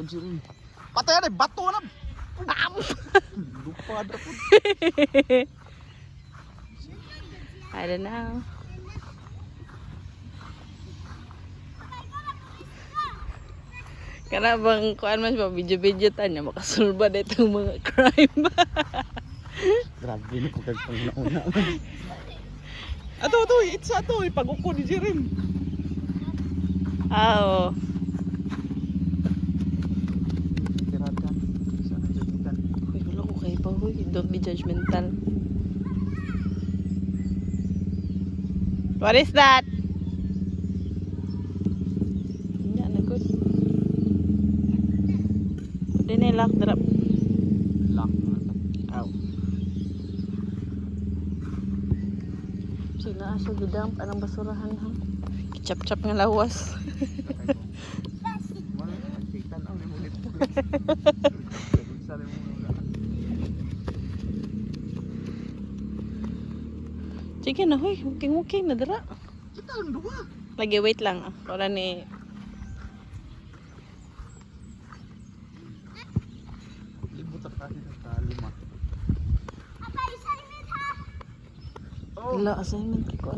Jirin. Patay na, bato na. Lupa na po. I don't know. Kana bang kuan mas ba video-video tanya makasulba na itong mga crime. Grabe na po kag pangnauna. Ato, it's ato, ipaguko ni Jirin. Oo. Tirada. Sana judgitan. Uy, wala ko kayo pa. Uy, don't be judgmental. What is that? Hindi na good. Hindi na lock drop. Lock na to. Ow. Sinaasa gudang parang basurahan ha. Chap-chap nga lawas. Sige na, huy. Muking-muking na dara. Kita ang duwa. Lagi, wait lang. Wala ni... Libot ang kasi sa lima. Wala, assignment ko.